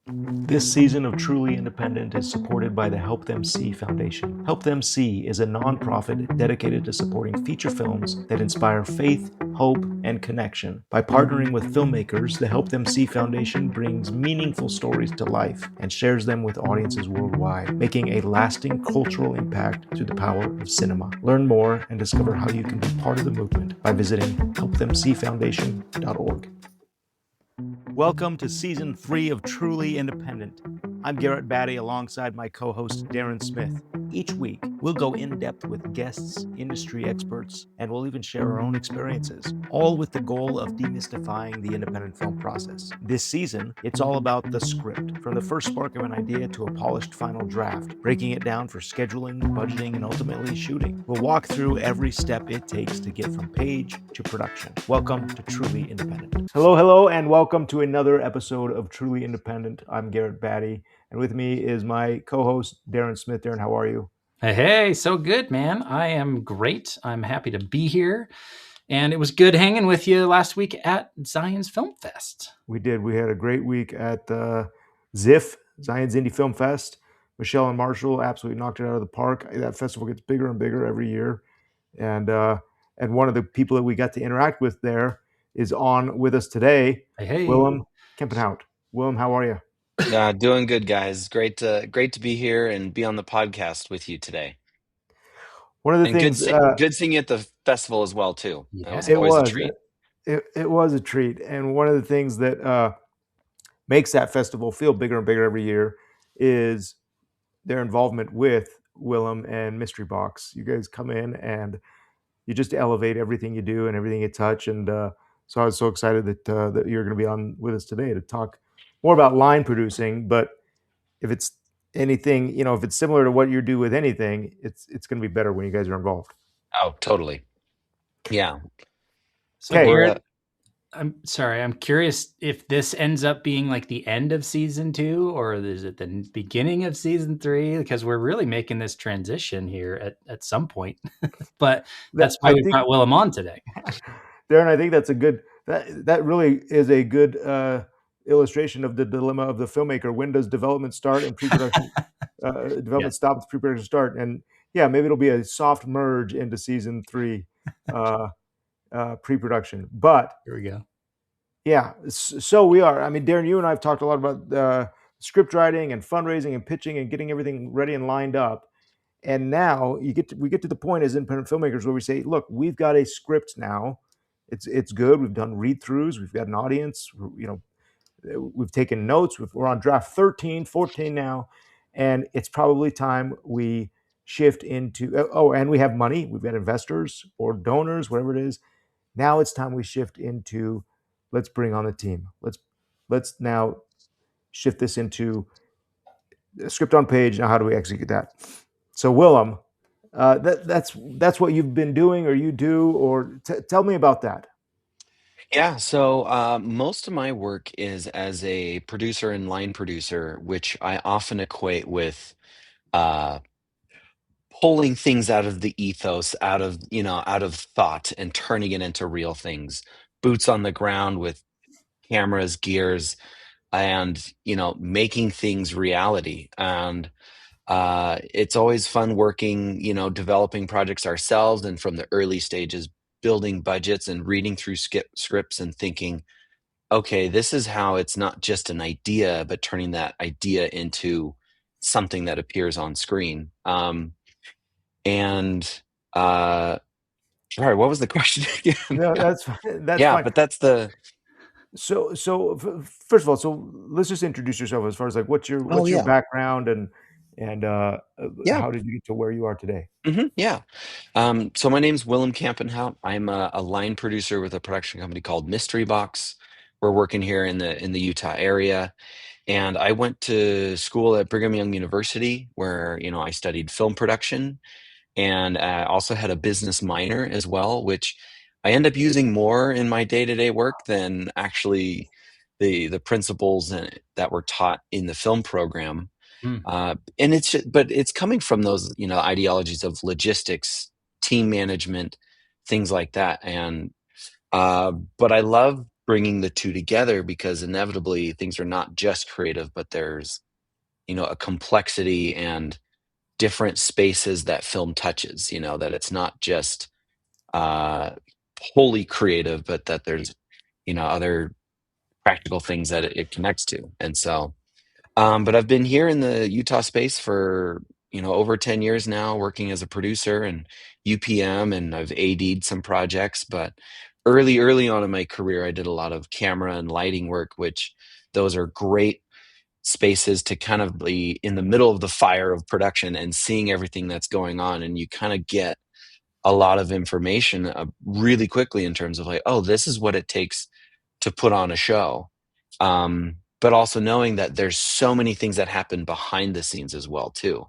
This season of Truly Independent is supported by the Help Them See Foundation. Help Them See is a nonprofit dedicated to supporting feature films that inspire faith, hope, and connection. By partnering with filmmakers, the Help Them See Foundation brings meaningful stories to life and shares them with audiences worldwide, making a lasting cultural impact through the power of cinema. Learn more and discover how you can be part of the movement by visiting helpthemseefoundation.org. Welcome to Season 3 of Truly Independent. I'm Garrett Batty alongside my co-host Daren Smith. Each week, we'll go in-depth with guests, industry experts, and we'll even share our own experiences, all with the goal of demystifying the independent film process. This season, it's all about the script, from the first spark of an idea to a polished final draft, breaking it down for scheduling, budgeting, and ultimately shooting. We'll walk through every step it takes to get from page to production. Welcome to Truly Independent. Hello, and welcome to another episode of Truly Independent. I'm Garrett Batty, and with me is my co-host Daren Smith. Daren, how are you? Hey, so good, man. I am great. I'm happy to be here. And it was good hanging with you last week at Zion's Film Fest. We did. We had a great week at ZIFF, Zion's Indie Film Fest. Michelle and Marshall absolutely knocked it out of the park. That festival gets bigger and bigger every year. And one of the people that we got to interact with there is on with us today, Hey. Willem Kampenhout. Willem, how are you? Doing good, guys. Great to be here and be on the podcast with you today. One of the And things, good seeing you at the festival as well too. Yeah. That was it always a was treat. it was a treat, and one of the things that makes that festival feel bigger and bigger every year is their involvement with Willem and Mystery Box. You guys come in and you just elevate everything you do and everything you touch, and so I was so excited that you're going to be on with us today to talk more about line producing. But if it's anything, if it's similar to what you do with anything, it's going to be better when you guys are involved. Oh, totally. Yeah. So Garrett, I'm sorry. I'm curious if this ends up being like the end of season 2, or is it the beginning of season 3? Because we're really making this transition here at some point. But that's why we brought Willem on today. Daren, I think that's a good. That really is a good illustration of the dilemma of the filmmaker. When does development start and pre-production development stop and pre-production start? And yeah, maybe it'll be a soft merge into season 3 pre-production. But here we go. Yeah, so we are. I mean, Daren, you and I have talked a lot about script writing and fundraising and pitching and getting everything ready and lined up. And now we get to the point as independent filmmakers where we say, look, we've got a script now. It's good. We've done read-throughs. We've got an audience. We've taken notes. We're on draft 13, 14 now, and it's probably time we shift into. And we have money. We've got investors or donors, whatever it is. Now it's time we shift into. Let's bring on the team. Let's now shift this into a script on page. Now, how do we execute that? So, Willem, that's what you've been doing, or you do, or tell me about that. Yeah. So most of my work is as a producer and line producer, which I often equate with pulling things out of the ethos, out of thought, and turning it into real things. Boots on the ground with cameras, gears, and making things reality. And it's always fun working, developing projects ourselves, and from the early stages building budgets and reading through scripts and thinking, okay, this is how it's not just an idea, but turning that idea into something that appears on screen. Sorry, what was the question again? No, that's fine. But that's the. So first of all, so let's just introduce yourself as far as like what's your background and how did you get to where you are today? So my name's Willem Kampenhout. I'm a line producer with a production company called Mystery Box. We're working here in the Utah area, and I went to school at Brigham Young University where I studied film production, and I also had a business minor as well, which I end up using more in my day-to-day work than actually the principles that were taught in the film program. And it's coming from those ideologies of logistics, team management, things like that. And but I love bringing the two together, because inevitably things are not just creative, but there's, a complexity and different spaces that film touches, that it's not just uh, wholly creative, but that there's, other practical things that it connects to. And so, but I've been here in the Utah space for, over 10 years now, working as a producer and UPM, and I've AD'd some projects. But early on in my career, I did a lot of camera and lighting work, which those are great spaces to kind of be in the middle of the fire of production and seeing everything that's going on. And you kind of get a lot of information really quickly in terms of like, oh, this is what it takes to put on a show. But also knowing that there's so many things that happen behind the scenes as well too,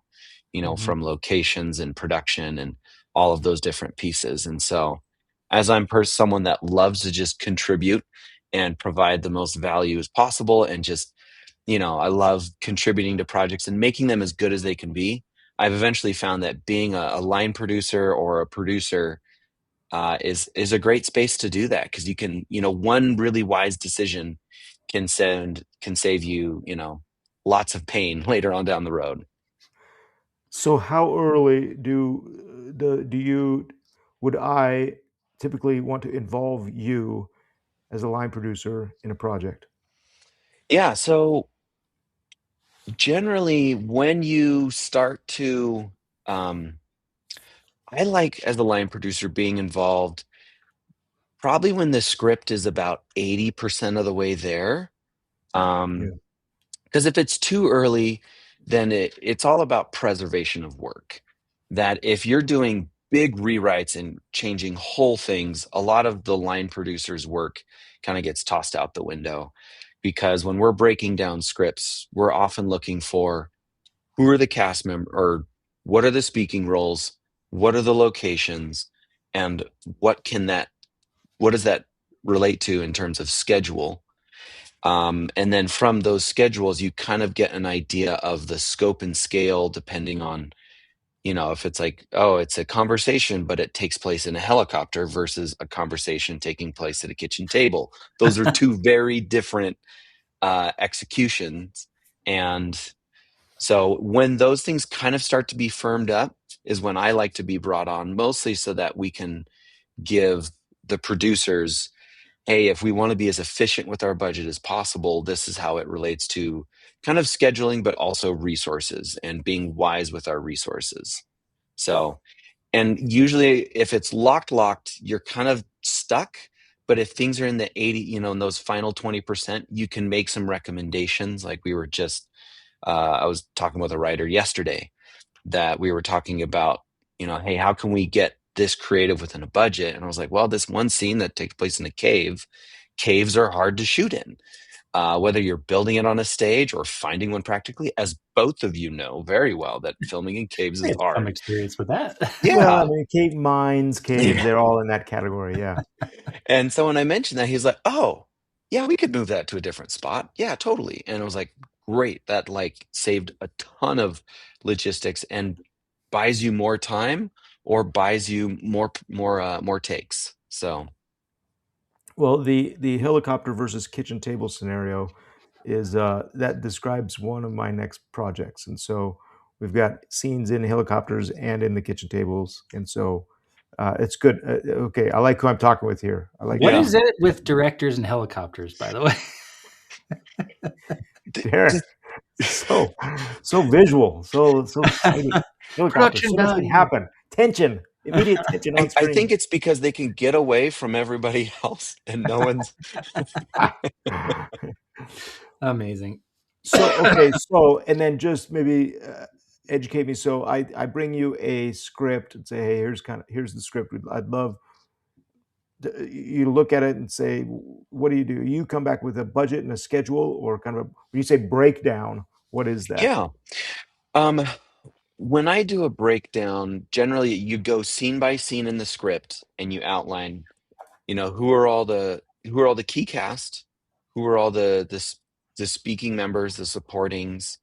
from locations and production and all of those different pieces. And so as I'm someone that loves to just contribute and provide the most value as possible, and just, I love contributing to projects and making them as good as they can be. I've eventually found that being a line producer or a producer is a great space to do that, because you can, one really wise decision can save you, lots of pain later on down the road. So how early would I typically want to involve you as a line producer in a project? Yeah, so generally when you start to, um, I like, as a line producer, being involved probably when the script is about 80% of the way there. Yeah. Because if it's too early, then it's all about preservation of work. That if you're doing big rewrites and changing whole things, a lot of the line producer's work kind of gets tossed out the window. Because when we're breaking down scripts, we're often looking for who are the cast members, or what are the speaking roles, what are the locations, and what does that relate to in terms of schedule. And then from those schedules, you kind of get an idea of the scope and scale, depending on, if it's like, oh, it's a conversation, but it takes place in a helicopter versus a conversation taking place at a kitchen table. Those are two very different executions. And so when those things kind of start to be firmed up is when I like to be brought on, mostly so that we can give the producers, hey, if we want to be as efficient with our budget as possible, this is how it relates to kind of scheduling, but also resources and being wise with our resources. So, and usually if it's locked, you're kind of stuck. But if things are in the 80, in those final 20%, you can make some recommendations. Like I was talking with a writer yesterday that we were talking about, hey, how can we get this creative within a budget? And I was like, well, this one scene that takes place in a cave, caves are hard to shoot in. Whether you're building it on a stage or finding one practically, as both of you know very well, that filming in caves I is have some hard. experience with that. Well, I Yeah. mean, cave mines, caves, they're all in that category. Yeah. And so when I mentioned that, he's like, oh, yeah, we could move that to a different spot. Yeah, totally. And I was like, great. That like saved a ton of logistics and buys you more time, or buys you more takes. So Well, the helicopter versus kitchen table scenario is that describes one of my next projects, and so we've got scenes in helicopters and in the kitchen tables, and so it's good. Okay, I like who I'm talking with here. I like What yeah. is it with directors and helicopters, by the way? Darren. So visual, so exciting. Helicopters, Production so much can value. happen. Tension, immediate tension on I think screen. it's because they can get away from everybody else and no one's. Amazing. So okay, so and then just maybe educate me. So I bring you a script and say, hey, here's the script. I'd love you to look at it and say, what do? You come back with a budget and a schedule, or kind of when you say breakdown, what is that? Yeah. Um, when I do a breakdown, generally you go scene by scene in the script and you outline, who are all the key cast, who are all the speaking members, the supportings,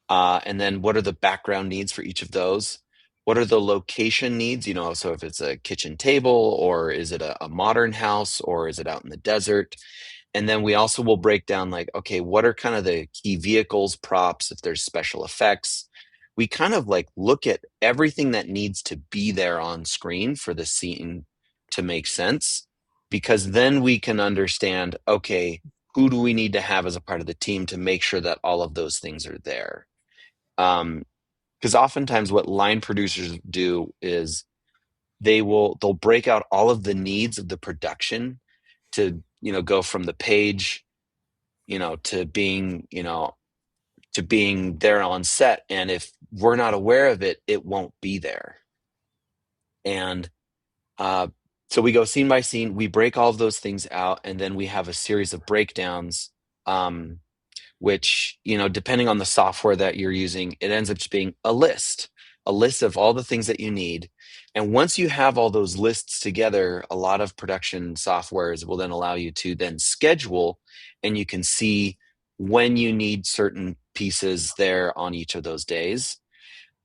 and then what are the background needs for each of those? What are the location needs? So if it's a kitchen table, or is it a modern house, or is it out in the desert? And then we also will break down like, okay, what are kind of the key vehicles, props, if there's special effects. We kind of like look at everything that needs to be there on screen for the scene to make sense, because then we can understand, okay, who do we need to have as a part of the team to make sure that all of those things are there. Because oftentimes what line producers do is they'll break out all of the needs of the production to, go from the page, to being, to being there on set. And if we're not aware of it, it won't be there. And so we go scene by scene, we break all of those things out, and then we have a series of breakdowns, which, depending on the software that you're using, it ends up just being a list of all the things that you need. And once you have all those lists together, a lot of production softwares will then allow you to then schedule, and you can see when you need certain pieces there on each of those days.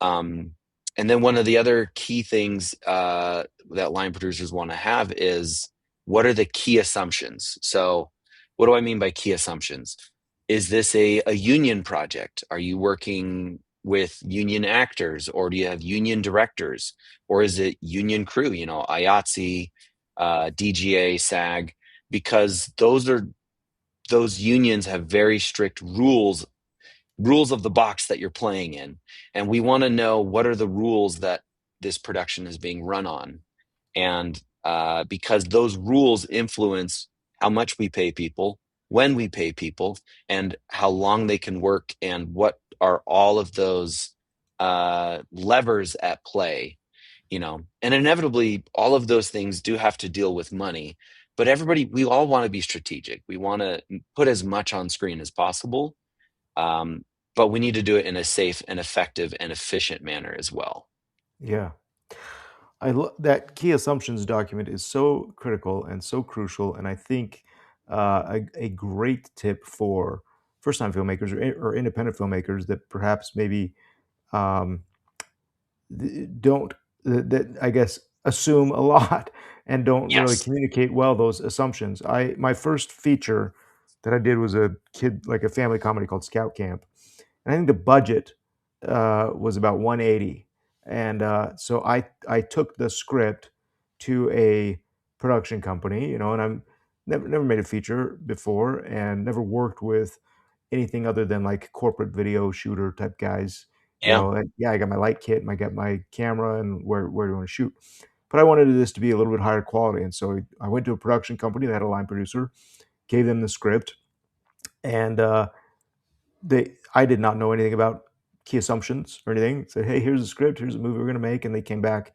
And then one of the other key things that line producers want to have is, what are the key assumptions? So what do I mean by key assumptions? Is this a union project? Are you working with union actors, or do you have union directors, or is it union crew, IATSE, DGA, SAG? Because those unions have very strict rules of the box that you're playing in. And we want to know, what are the rules that this production is being run on. And because those rules influence how much we pay people, when we pay people, and how long they can work, and what are all of those levers at play. And inevitably all of those things do have to deal with money, but we all want to be strategic. We want to put as much on screen as possible, but we need to do it in a safe and effective and efficient manner as well. Yeah. That key assumptions document is so critical and so crucial, and I think a great tip for first-time filmmakers or independent filmmakers that perhaps maybe um, don't that I guess assume a lot and don't really Yes. communicate well those assumptions. My first feature that I did was a kid like a family comedy called Scout Camp, and I think the budget was about 180. And so I took the script to a production company, and I'm never made a feature before and never worked with anything other than like corporate video shooter type guys. Yeah. And yeah, I got my light kit and I got my camera and where do you want to shoot? But I wanted this to be a little bit higher quality, and so I went to a production company that had a line producer, gave them the script, and I did not know anything about key assumptions or anything. Said, hey, here's the script, here's the movie we're going to make, and they came back,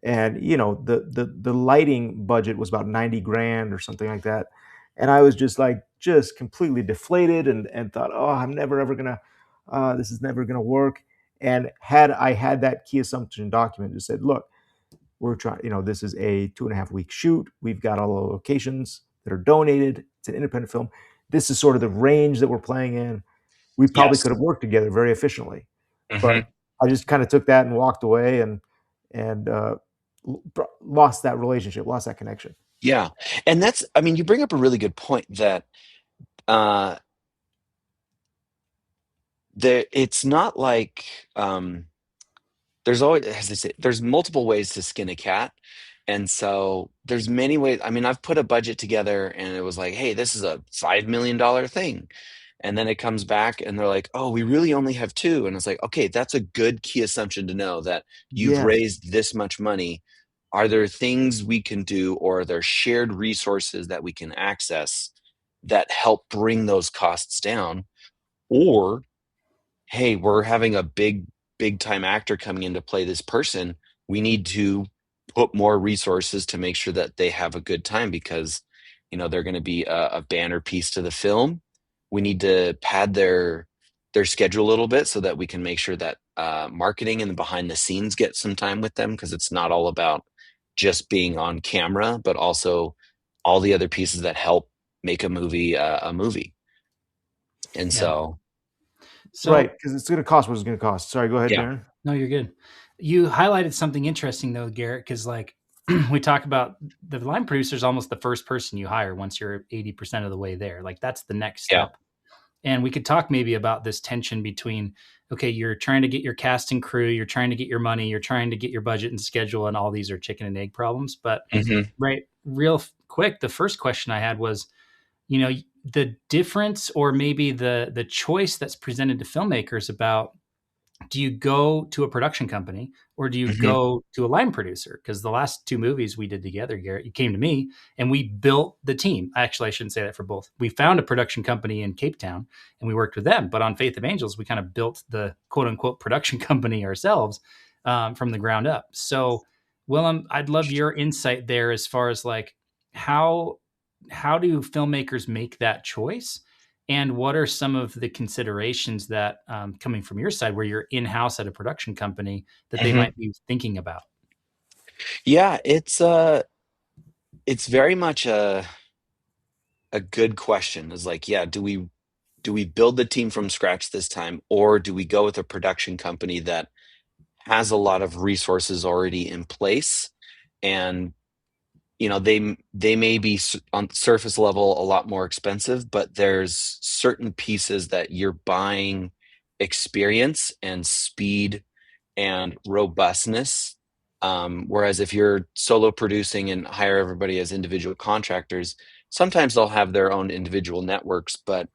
and the lighting budget was about 90 grand or something like that, and I was just completely deflated and thought, oh, I'm never ever gonna, this is never gonna work. And had I had that key assumption document that said, look, we're trying, this is a 2.5 week shoot. We've got all the locations that are donated. It's an independent film. This is sort of the range that we're playing in. We probably Yes. could have worked together very efficiently, Hmm. but I just kind of took that and walked away and lost that relationship, lost that connection. Yeah. And I mean, you bring up a really good point that uh, it's not like, there's always, as I say, there's multiple ways to skin a cat. And so there's many ways. I mean, I've put a budget together and it was like, hey, this is a $5 million thing. And then it comes back and they're like, oh, we really only have two. And it's like, okay, that's a good key assumption to know, that you've Yes. raised this much money. Are there things we can do, or are there shared resources that we can access that help bring those costs down? Or, hey, we're having a big time actor coming in to play this person. We need to put more resources to make sure that they have a good time, because they're going to be a banner piece to the film. We need to pad their schedule a little bit so that we can make sure that marketing and the behind the scenes get some time with them, because it's not all about just being on camera, but also all the other pieces that help make a movie a movie. And Yeah. so Right, because it's going to cost what it's going to cost. Sorry, go ahead, yeah. Daren. No, you're good. You highlighted something interesting though, Garrett, because like we talk about the line producer is almost the first person you hire once you're 80% of the way there. Like that's the next Yeah. step. And we could talk maybe about this tension between, okay, you're trying to get your cast and crew, you're trying to get your money, you're trying to get your budget and schedule, and all these are chicken and egg problems. But right, real quick, the first question I had was, the difference or maybe the choice that's presented to filmmakers about, do you go to a production company or do you Hmm. go to a line producer? Because the last two movies we did together, Garrett, you came to me and we built the team. Actually, I shouldn't say that for both. We found a production company in Cape Town and we worked with them. But on Faith of Angels, we kind of built the quote unquote production company ourselves, from the ground up. So, Willem, I'd love your insight there as far as like how how do filmmakers make that choice? And what are some of the considerations that, coming from your side, where you're in house at a production company, that they Hmm. might be thinking about? Yeah, it's very much a good question. Is like, yeah, do we build the team from scratch this time, or do we go with a production company that has a lot of resources already in place, and they may be on surface level a lot more expensive, but there's certain pieces that you're buying experience and speed and robustness. Whereas if you're solo producing and hire everybody as individual contractors, sometimes they'll have their own individual networks, but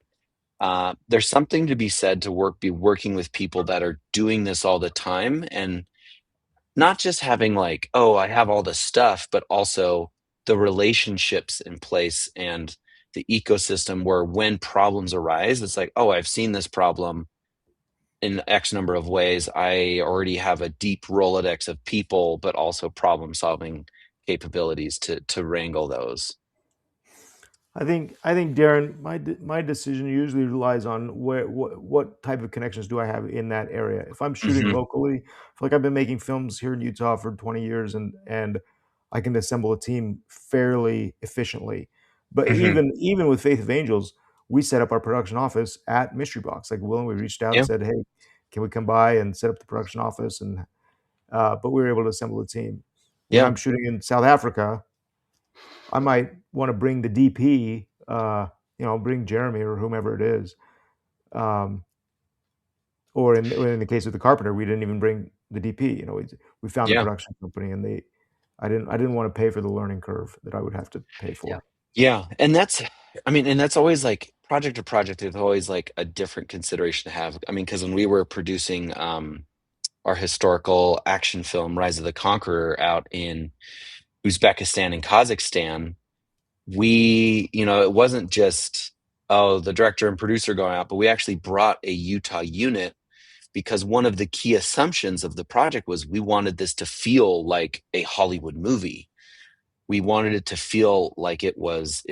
there's something to be said to be working with people that are doing this all the time, and not just having like, oh, I have all this stuff, but also the relationships in place and the ecosystem where when problems arise, it's like, oh, I've seen this problem in X number of ways. I already have a deep Rolodex of people, but also problem solving capabilities to wrangle those. I think Darren, my decision usually relies on what type of connections do I have in that area. If I'm shooting Hmm. locally, I feel like I've been making films here in Utah for 20 years, and I can assemble a team fairly efficiently. But Hmm. even with Faith of Angels, we set up our production office at Mystery Box. Like Willem, we reached out and Yeah. said, "Hey, can we come by and set up the production office?" And but we were able to assemble a team. When Yeah. I'm shooting in South Africa, I might want to bring the DP, bring Jeremy or whomever it is. Um, or in the case of the Carpenter, we didn't even bring the DP. We found a Yeah. production company, and I didn't want to pay for the learning curve that I would have to pay Yeah. for. Yeah. And that's always like project to project, it's always like a different consideration to have. I mean, because when we were producing our historical action film Rise of the Conqueror out in Uzbekistan and Kazakhstan, it wasn't just, oh, the director and producer going out, but we actually brought a Utah unit because one of the key assumptions of the project was we wanted this to feel like a Hollywood movie. We wanted it to feel like it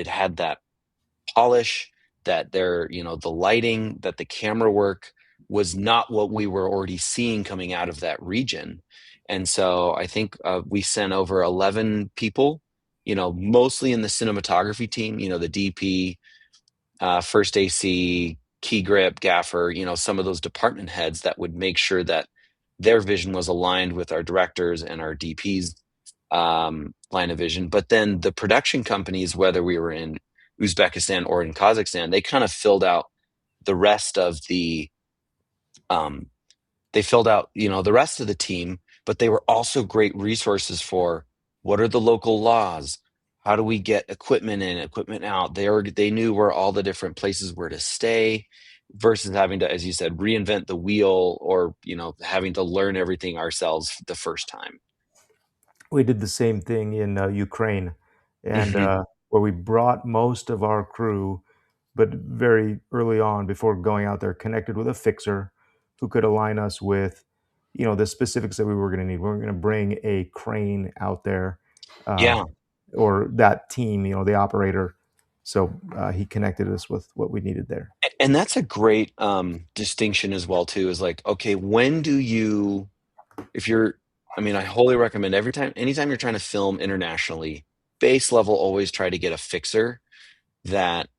had that polish, that the lighting, that the camera work was not what we were already seeing coming out of that region. And so I think we sent over 11 people, mostly in the cinematography team, the DP, first AC, key grip, gaffer, some of those department heads that would make sure that their vision was aligned with our directors and our DP's line of vision. But then the production companies, whether we were in Uzbekistan or in Kazakhstan, they kind of filled out the rest of um, the rest of the team, but they were also great resources for what are the local laws? How do we get equipment in, equipment out? They knew where all the different places were to stay versus having to, as you said, reinvent the wheel, or, having to learn everything ourselves the first time. We did the same thing in Ukraine, and Hmm. where we brought most of our crew, but very early on, before going out there, connected with a fixer who could align us with, the specifics that we were going to need. We were going to bring a crane out there, uh, Yeah. or that team, the operator. So he connected us with what we needed there. And that's a great distinction as well too, is like, okay, when do you, if you're, I mean, I wholly recommend anytime you're trying to film internationally, base level, always try to get a fixer that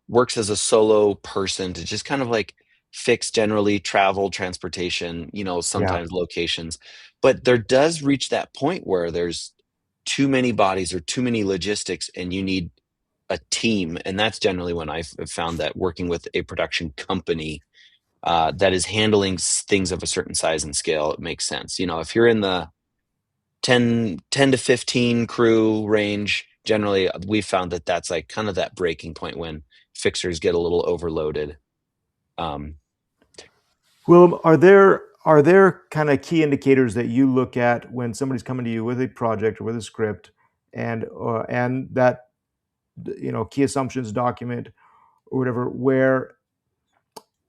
works as a solo person to just kind of like fix generally travel, transportation, Yeah. sometimes locations. But there does reach that point where there's too many bodies or too many logistics and you need a team. And that's generally when I've found that working with a production company that is handling things of a certain size and scale, it makes sense. If you're in the 10 to 15 crew range, generally we've found that that's like kind of that breaking point when fixers get a little overloaded. Um, Well, are there kind of key indicators that you look at when somebody's coming to you with a project or with a script, and that key assumptions document or whatever, where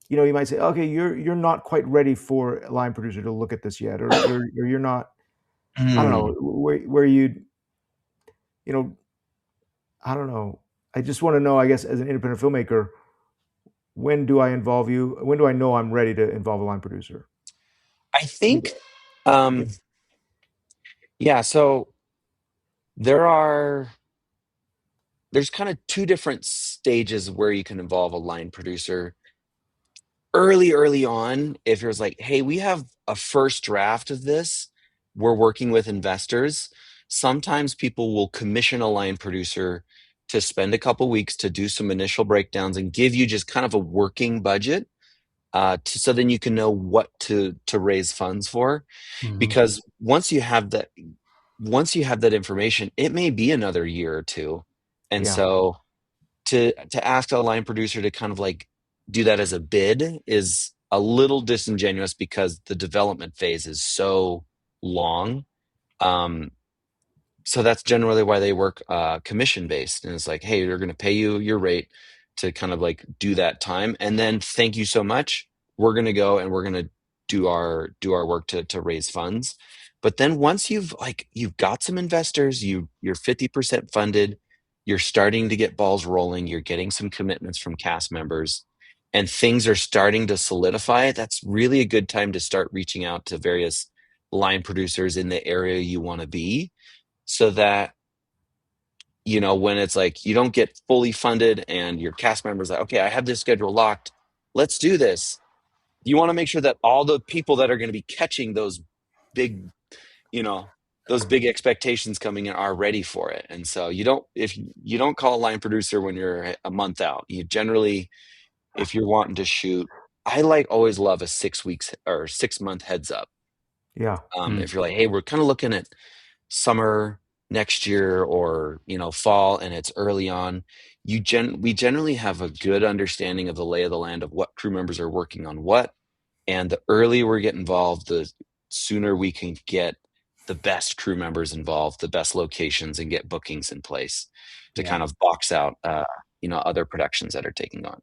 you might say, okay, you're not quite ready for a line producer to look at this yet, or you're not, I don't know, hmm. where you know I don't know. I just want to know, I guess, as an independent filmmaker, when do I involve you? When do I know I'm ready to involve a line producer? I think, um, yeah, so there are there's kind of two different stages where you can involve a line producer. Early on, if it was like, hey, we have a first draft of this, we're working with investors. Sometimes people will commission a line producer to spend a couple weeks to do some initial breakdowns and give you just kind of a working budget, so then you can know what to raise funds for. Mhm. Because once you have that information, it may be another year or two. And Yeah, so to ask a line producer to kind of like do that as a bid is a little disingenuous because the development phase is so long. Um, so that's generally why they work commission based, and it's like, hey, they're going to pay you your rate to kind of like do that time, and then thank you so much, we're going to go and we're going to do our work to raise funds. But then once you've got some investors, you're 50% funded, you're starting to get balls rolling, you're getting some commitments from cast members, and things are starting to solidify, that's really a good time to start reaching out to various line producers in the area you want to be, so that when it's like you don't get fully funded and your cast members like, okay, I have this schedule locked, let's do this. You want to make sure that all the people that are going to be catching big you know those big expectations coming in are ready for it. And so if you don't call a line producer when you're a month out, you generally, if you're wanting to shoot, I like always love a 6 weeks or 6 month heads up. yeah, If you're like, hey, we're kind of looking at summer next year, or fall, and it's early on, we generally have a good understanding of the lay of the land of what crew members are working on what, and the earlier we get involved, the sooner we can get the best crew members involved, the best locations, and get bookings in place to yeah, kind of box out other productions that are taking on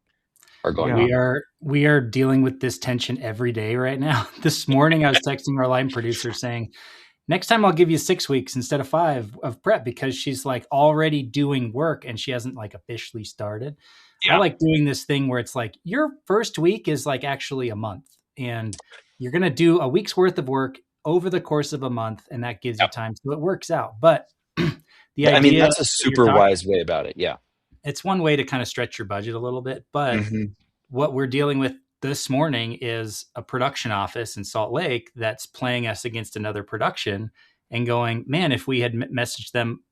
or going yeah, on. We are dealing with this tension every day right now. This morning I was texting our line producer saying, next time I'll give you 6 weeks instead of 5 of prep, because she's like already doing work and she hasn't like officially started. I Yeah. like doing this thing where it's like your first week is like actually a month, and you're going to do a week's worth of work over the course of a month, and that gives you Yep. time. So it works out. But the I mean, idea that's a that you're super talking, wise way about it. Yeah. it's one way to kind of stretch your budget a little bit. But Hmm. what we're dealing with this morning is a production office in Salt Lake that's playing us against another production and going, man, if we had messaged them,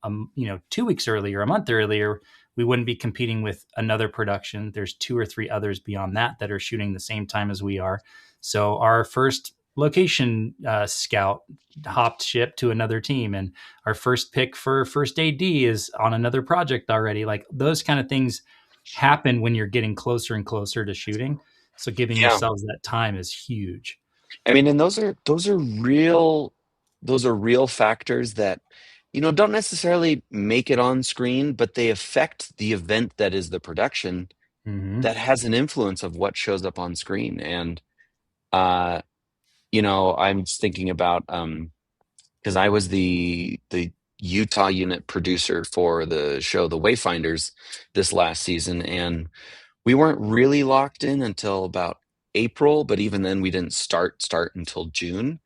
2 weeks earlier, a month earlier, we wouldn't be competing with another production. There's 2 or 3 others beyond that are shooting the same time as we are. So our first location scout hopped ship to another team, and our first pick for first AD is on another project already. Like those kind of things happen when you're getting closer and closer to shooting. So giving Yeah. yourselves that time is huge. I mean, and those are real factors that don't necessarily make it on screen, but they affect the event that is the production, Mm-hmm. that has an influence of what shows up on screen. And uh, I'm just thinking about, because I was the Utah unit producer for the show The Wayfinders this last season, and we weren't really locked in until about April, but even then we didn't start until June.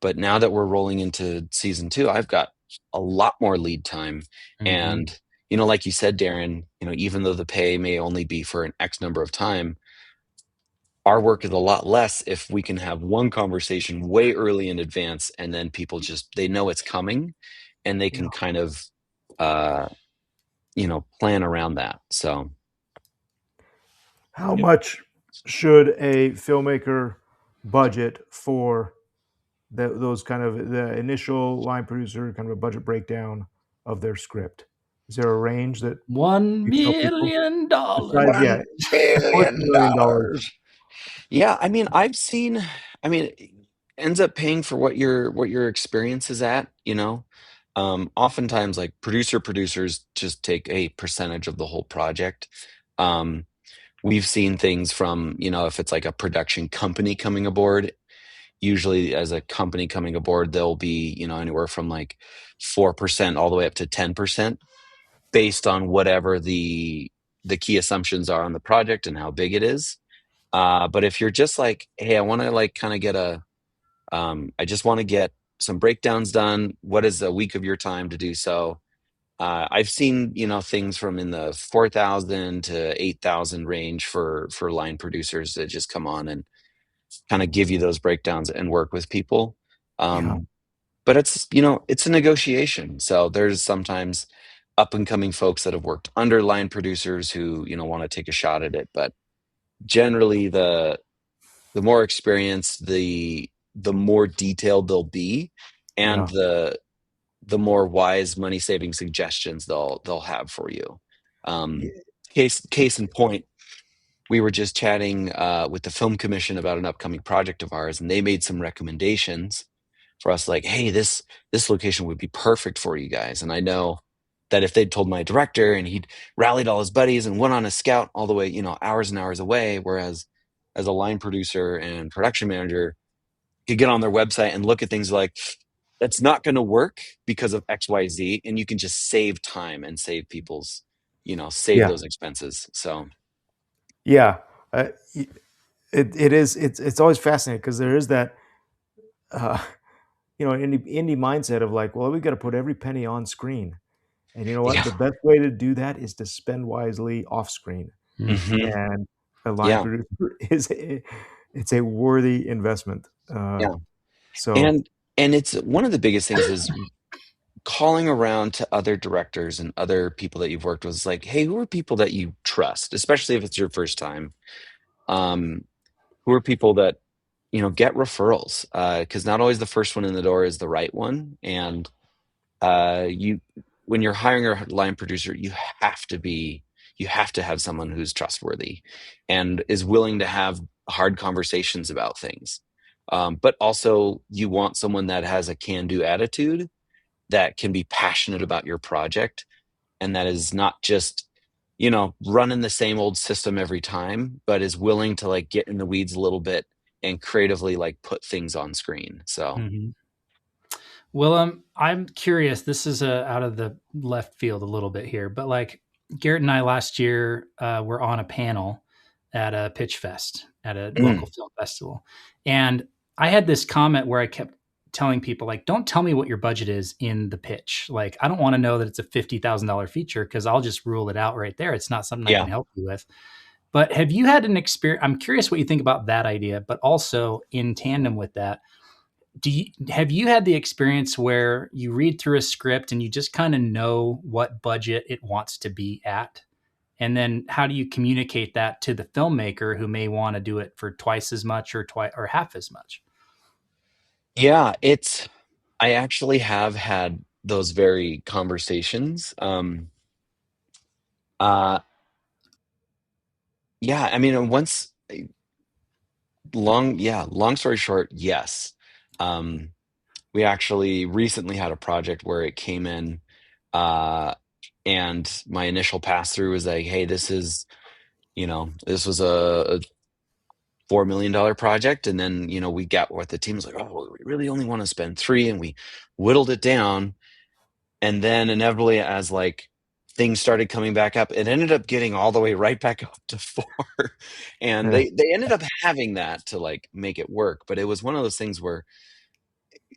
But now that we're rolling into season two, I've got a lot more lead time. Mm-hmm. And, like you said, Darren, even though the pay may only be for an X number of time, our work is a lot less if we can have one conversation way early in advance, and then people just, they know it's coming, and they Yeah. can kind of plan around that. So How much should a filmmaker budget for those kind of the initial line producer kind of a budget breakdown of their script? Is there a range that $1 you tell people million. besides, yeah, $1 of course, billion. $1 million? Yeah, I mean, it ends up paying for what your experience is at, you know. Oftentimes, like producers just take a percentage of the whole project. Um, we've seen things from, if it's like a production company coming aboard, usually as a company coming aboard, they'll be, anywhere from like 4% all the way up to 10% based on whatever the key assumptions are on the project and how big it is. But if you're just like, hey, I want to like kind of I just want to get some breakdowns done. What is a week of your time to do so? I've seen, things from in the 4,000 to 8,000 range for line producers that just come on and kind of give you those breakdowns and work with people. Yeah, But it's a negotiation. So there's sometimes up and coming folks that have worked under line producers who, want to take a shot at it. But generally the more experience, the more detailed they'll be, and yeah, the more wise money saving suggestions they'll have for you. Um, yeah, case in point, we were just chatting with the film commission about an upcoming project of ours, and they made some recommendations for us, like, hey, this location would be perfect for you guys. And I know that if they'd told my director and he'd rallied all his buddies and went on a scout all the way, hours and hours away, whereas as a line producer and production manager, you could get on their website and look at things like, that's not going to work because of XYZ, and you can just save time and save people's, save yeah, those expenses. So yeah. Uh, it is. It's always fascinating because there is that uh, indie mindset of like, well, we got to put every penny on screen, and you know what? yeah. The best way to do that is to spend wisely off screen. Hmm. And a line Yeah. producer it's a worthy investment. Yeah. So And it's one of the biggest things is calling around to other directors and other people that you've worked with. Is like, hey, who are people that you trust, especially if it's your first time? Um, who are people that, get referrals? Because not always the first one in the door is the right one. And you when you're hiring a line producer, have to be you have to have someone who's trustworthy and is willing to have hard conversations about things. But also you want someone that has a can-do attitude, that can be passionate about your project, and that is not just running the same old system every time, but is willing to like get in the weeds a little bit and creatively like put things on screen. So Mhm. Well, I'm curious. This is out of the left field a little bit here, but like Garrett and I last year were on a panel at a pitch fest at a local film festival, and I had this comment where I kept telling people like, "Don't tell me what your budget is in the pitch. Like, I don't want to know that it's a $50,000 feature because I'll just rule it out right there. It's not something I yeah. can help you with." But have you had an experience? I'm curious what you think about that idea, but also in tandem with that, have you had the experience where you read through a script and you just kind of know what budget it wants to be at, and then how do you communicate that to the filmmaker who may want to do it for twice as much or twice or half as much? Yeah, I actually have had those very conversations. Uh, yeah, I mean, once long story short, yes. Um, we actually recently had a project where it came in, uh, and my initial pass through was like, hey, this was a $4 million project. And then, we got what the team was like, oh, we really only want to spend three, and we whittled it down. And then inevitably, as like things started coming back up, it ended up getting all the way right back up to four. And yeah, they ended up having that to like make it work. But it was one of those things where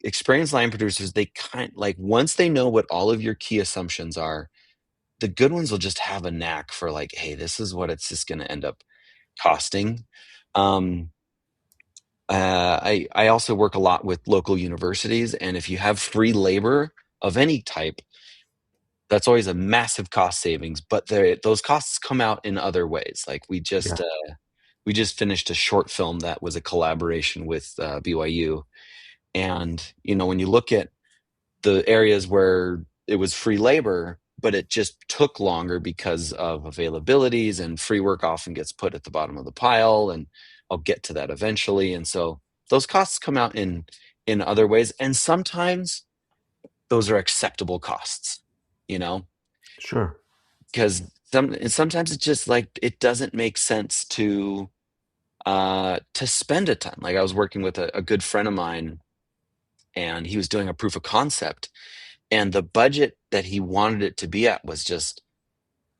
experienced line producers, they kind like, once they know what all of your key assumptions are, the good ones will just have a knack for like, hey, this is what it's just going to end up costing. Um, I also work a lot with local universities, and if you have free labor of any type, that's always a massive cost savings. But those costs come out in other ways. Like Yeah. we just finished a short film that was a collaboration with BYU, and when you look at the areas where it was free labor, but it just took longer because of availabilities, and free work often gets put at the bottom of the pile. And I'll get to that eventually. And so those costs come out in other ways. And sometimes those are acceptable costs, you know, Sure. because sometimes it's just like it doesn't make sense to spend a ton. Like I was working with a good friend of mine, and he was doing a proof of concept, and the budget that he wanted it to be at was just,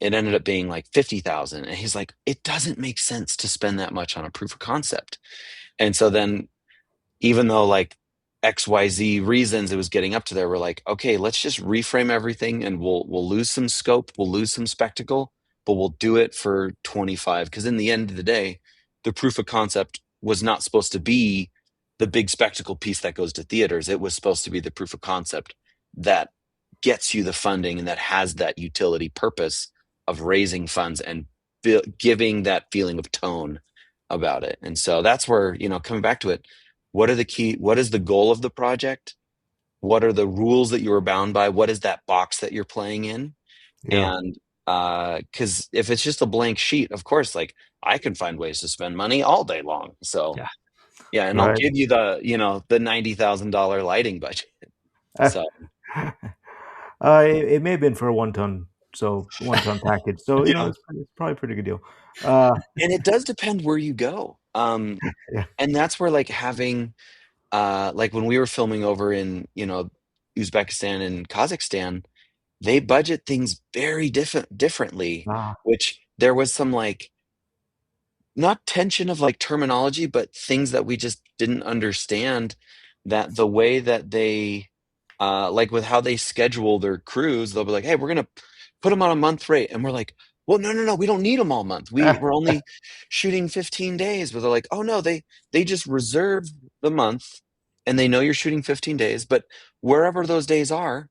it ended up being like 50,000. And he's like, it doesn't make sense to spend that much on a proof of concept. And so then, even though like XYZ reasons it was getting up to there, we're like, okay, let's just reframe everything, and we'll lose some scope, we'll lose some spectacle, but we'll do it for 25. Because in the end of the day, the proof of concept was not supposed to be the big spectacle piece that goes to theaters. It was supposed to be the proof of concept that gets you the funding and that has that utility purpose of raising funds and giving that feeling of tone about it. And so that's where, coming back to it, what is the goal of the project? What are the rules that you are bound by? What is that box that you're playing in? Yeah. And because if it's just a blank sheet, of course, like I can find ways to spend money all day long. So Yeah. yeah, and I'll Right. give you the $90,000 lighting budget. So It may have been for a 1 ton, so 1 ton package. So yeah, it's probably a pretty good deal. Uh, and it does depend where you go. yeah. And that's where like having like when we were filming over in Uzbekistan and Kazakhstan, they budget things very differently, Ah, which there was some like not tension of like terminology, but things that we just didn't understand, that the way that they like with how they schedule their crews, they'll be like, hey, we're gonna put them on a month rate, and we're like, well, no, we don't need them all month, we're only shooting 15 days. But they're like, oh no, they just reserve the month, and they know you're shooting 15 days, but wherever those days are,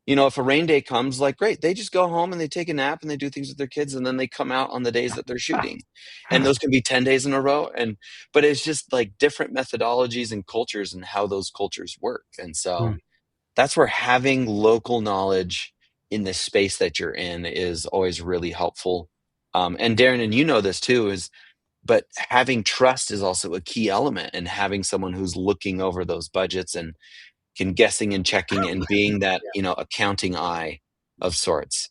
if a rain day comes, like, great, they just go home and they take a nap and they do things with their kids, and then they come out on the days that they're shooting. And those can be 10 days in a row. But it's just like different methodologies and cultures and how those cultures work. And so Hmm. that's where having local knowledge in the space that you're in is always really helpful. And Darren, and you know this too, but having trust is also a key element, and having someone who's looking over those budgets and can guessing and checking and being that accounting eye of sorts,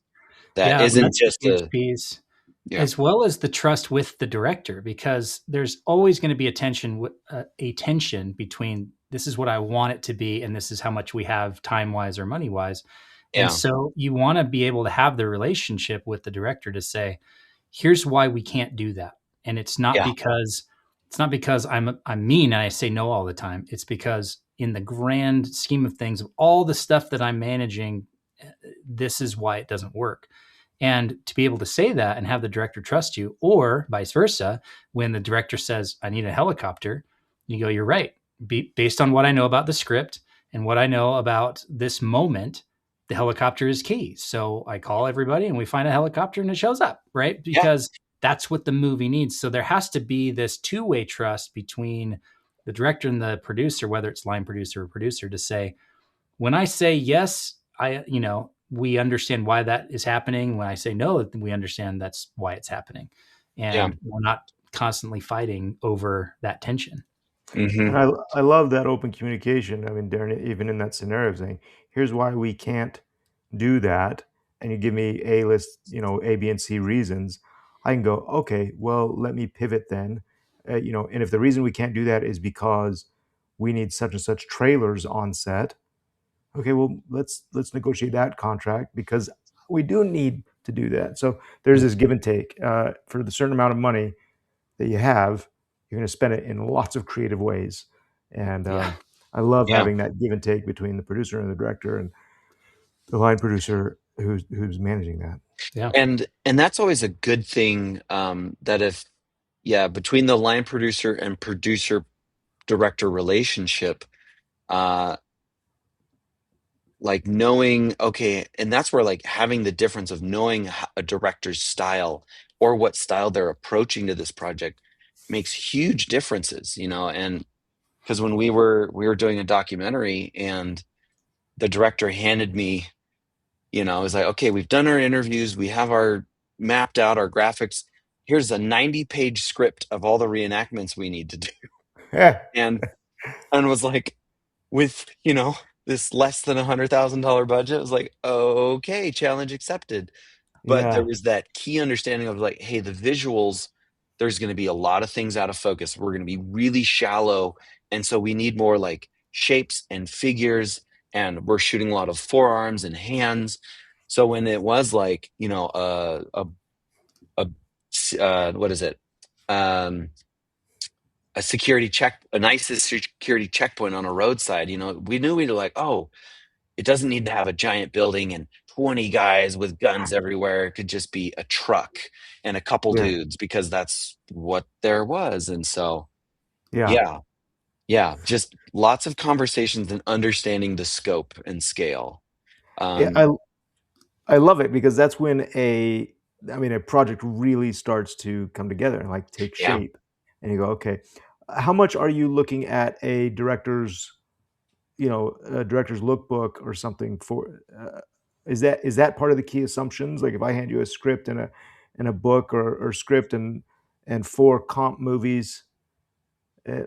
that Yeah, isn't that's a just huge a piece, yeah as well as the trust with the director, because there's always going to be a tension between this is what I want it to be and this is how much we have time wise or money wise. And yeah so you want to be able to have the relationship with the director to say, here's why we can't do that. And yeah it's not because I'm mean and I say no all the time. It's because in the grand scheme of things, of all the stuff that I'm managing, this is why it doesn't work. And to be able to say that and have the director trust you, or vice versa, when the director says, I need a helicopter, you go, you're right. Based on what I know about the script and what I know about this moment, the helicopter is key. So I call everybody and we find a helicopter and it shows up, right? yeah Because that's what the movie needs. So there has to be this two-way trust between the director and the producer, whether it's line producer or producer, to say, when I say yes, we understand why that is happening. When I say no, we understand that's why it's happening. yeah And we're not constantly fighting over that tension. and hmm I love that open communication. I mean, Darren, even in that scenario, saying, "Here's why we can't do that," and you give me a list, A, B, and C reasons. I can go, okay, well, let me pivot then. And if the reason we can't do that is because we need such and such trailers on set, okay, well, let's negotiate that contract because we do need to do that. So there's this give and take for the certain amount of money that you have. You're going to spend it in lots of creative ways, and Yeah. I love yeah having that give and take between the producer and the director and the line producer who's managing that. Yeah. and that's always a good thing, that if between the line producer and producer director relationship, uh, like knowing, okay, and that's where like having the difference of knowing a director's style or what style they're approaching to this project makes huge differences, and because when we were doing a documentary and the director handed me, it was like, okay, we've done our interviews, we have our mapped out our graphics. Here's a 90-page script of all the reenactments we need to do. Yeah. And was like, with, this less than $100,000 budget, it was like, okay, challenge accepted. But there Yeah. was that key understanding of like, hey, the visuals, there's going to be a lot of things out of focus. We're going to be really shallow. And so we need more like shapes and figures. And we're shooting a lot of forearms and hands. So when it was like, what is it? A security check, a nice security checkpoint on a roadside, we knew we were like, oh, it doesn't need to have a giant building and 20 guys with guns everywhere. It could just be a truck and a couple Yeah. dudes because that's what there was. And so, Yeah. yeah, yeah, just lots of conversations and understanding the scope and scale. Yeah. Um, I love it because that's when a project really starts to come together and like take yeah, shape. And you go, okay, how much are you looking at a director's lookbook or something for? Is that part of the key assumptions? Like if I hand you a script and a book or script and four comp movies, uh,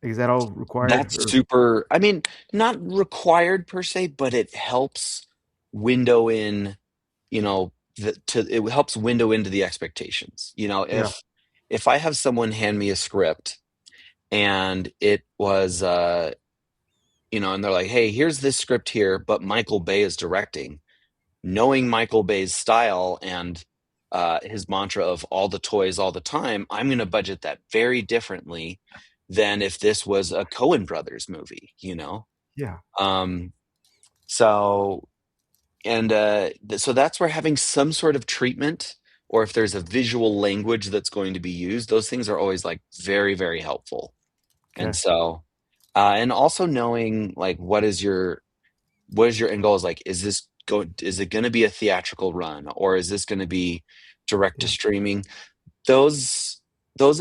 is that all required? that's Or super. I mean, not required per se, but it helps window in, it helps window into the expectations. yeah, If I have someone hand me a script and it was and they're like, hey, here's this script here, but Michael Bay is directing, knowing Michael Bay's style and his mantra of all the toys all the time, I'm going to budget that very differently than if this was a Coen brothers movie. yeah, um so so that's where having some sort of treatment, or if there's a visual language that's going to be used, those things are always like very, very helpful. And okay, so, and also knowing like what is your end goal, is like, is it going to be a theatrical run, or is this going to be direct to yeah, streaming? Those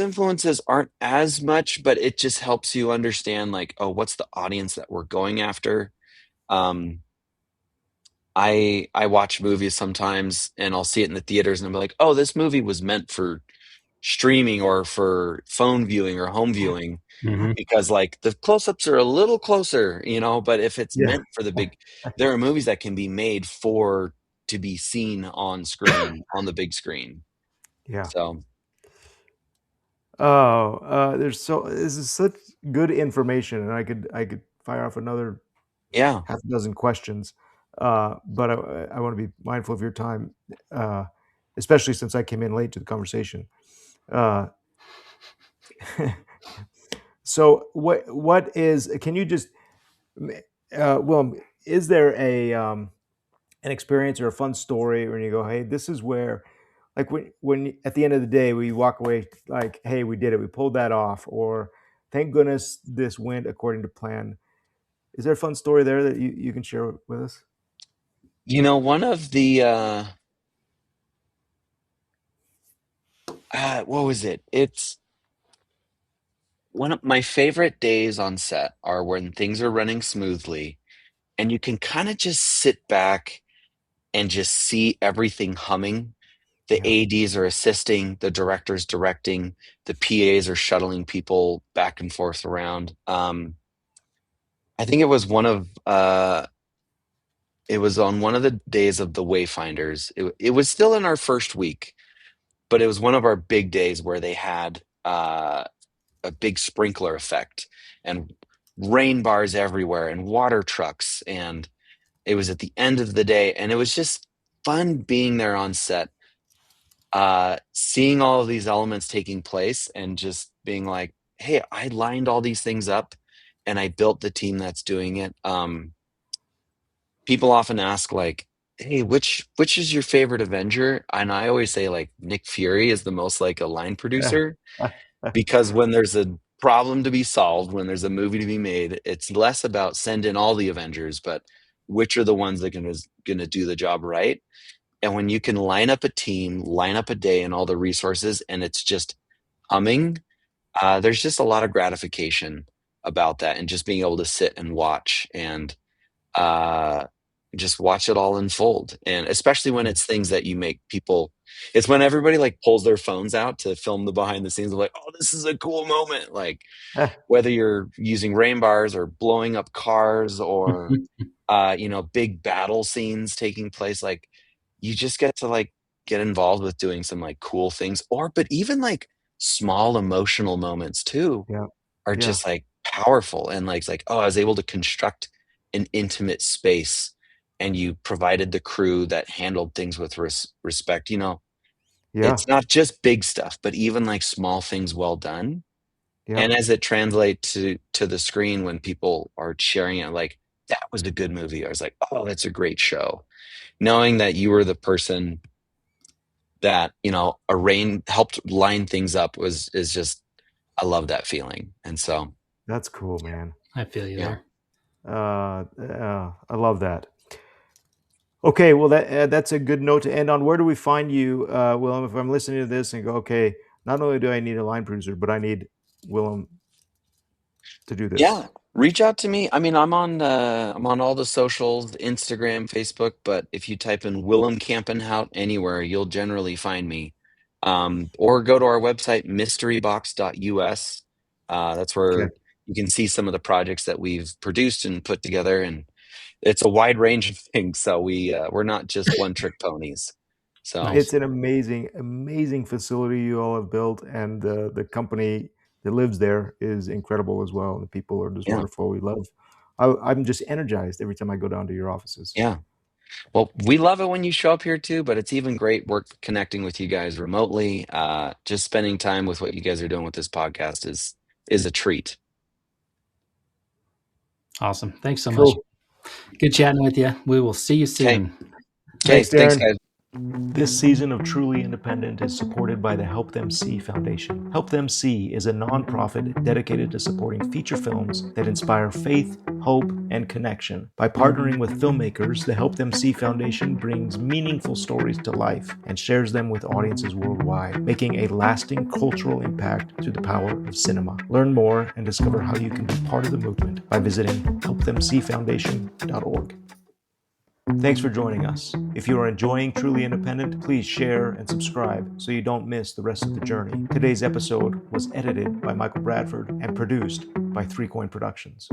influences aren't as much, but it just helps you understand like, oh, what's the audience that we're going after? Um, I watch movies sometimes and I'll see it in the theaters and I'm like, oh, this movie was meant for streaming or for phone viewing or home viewing, Mhm. because like the close-ups are a little closer, but if it's yeah, meant for the big, there are movies that can be made for to be seen on screen, on the big screen. yeah. So Oh, this is such good information, and I could fire off another yeah. half a dozen questions, but I want to be mindful of your time, uh, especially since I came in late to the conversation. Uh, so what is? Can you just, Well, is there an experience or a fun story when you go, hey, this is where, like when at the end of the day we walk away like, hey, we did it, we pulled that off, or thank goodness this went according to plan. Is there a fun story there that you can share with us? One of the what was it? It's one of my favorite days on set are when things are running smoothly and you can kind of just sit back and just see everything humming. The Yeah, ADs are assisting, the director's directing, the PAs are shuttling people back and forth around. I think it was on one of the days of the Wayfinders. It was still in our first week, but it was one of our big days where they had a big sprinkler effect and rain bars everywhere and water trucks. And it was at the end of the day, and it was just fun being there on set, seeing all of these elements taking place and just being like, hey, I lined all these things up and I built the team that's doing it. People often ask like, hey, which is your favorite Avenger? And I always say like Nick Fury is the most like a line producer because when there's a problem to be solved, when there's a movie to be made, it's less about send in all the Avengers, but which are the ones that gonna do the job right. And when you can line up a team, line up a day and all the resources, and it's just humming, there's just a lot of gratification about that, and just being able to sit and watch and uh, just watch it all unfold. And especially when it's things that you make people, it's when everybody like pulls their phones out to film the behind the scenes of like, oh, this is a cool moment. Like whether you're using rain bars or blowing up cars or, big battle scenes taking place, like you just get to like get involved with doing some like cool things but even like small emotional moments too Yeah. are Yeah. just like powerful. And like, it's like, oh, I was able to construct an intimate space and you provided the crew that handled things with respect. Yeah. It's not just big stuff, but even like small things well done. Yeah. And as it translates to the screen, when people are sharing it, like, that was a good movie. I was like, oh, that's a great show. Knowing that you were the person that, helped line things up is just, I love that feeling. And so, That's cool, man. I feel you yeah. there. I love that. Okay, well that's a good note to end on. Where do we find you, Willem? If I'm listening to this and go, okay, not only do I need a line producer, but I need Willem to do this. Yeah, reach out to me. I mean, I'm on all the socials, Instagram, Facebook, but if you type in Willem Kampenhout anywhere, you'll generally find me. Or go to our website, mysterybox.us. That's Okay, where you can see some of the projects that we've produced and put together, and it's a wide range of things. So we're not just one trick ponies. So it's an amazing, amazing facility you all have built, and the company that lives there is incredible as well. The people are just yeah, wonderful. We love. I'm just energized every time I go down to your offices. yeah. Well, we love it when you show up here too, but it's even great work connecting with you guys remotely. Just spending time with what you guys are doing with this podcast is a treat. Awesome. Thanks so much. Cool. Good chatting with you. We will see you Okay. soon. Okay. Thanks, Thanks, Daren. guys. This season of Truly Independent is supported by the Help Them See Foundation. Help Them See is a nonprofit dedicated to supporting feature films that inspire faith, hope, and connection. By partnering with filmmakers, the Help Them See Foundation brings meaningful stories to life and shares them with audiences worldwide, making a lasting cultural impact through the power of cinema. Learn more and discover how you can be part of the movement by visiting helpthemseefoundation.org. Thanks for joining us. If you are enjoying Truly Independent, please share and subscribe so you don't miss the rest of the journey. Today's episode was edited by Michael Bradford and produced by 3 Coin Productions.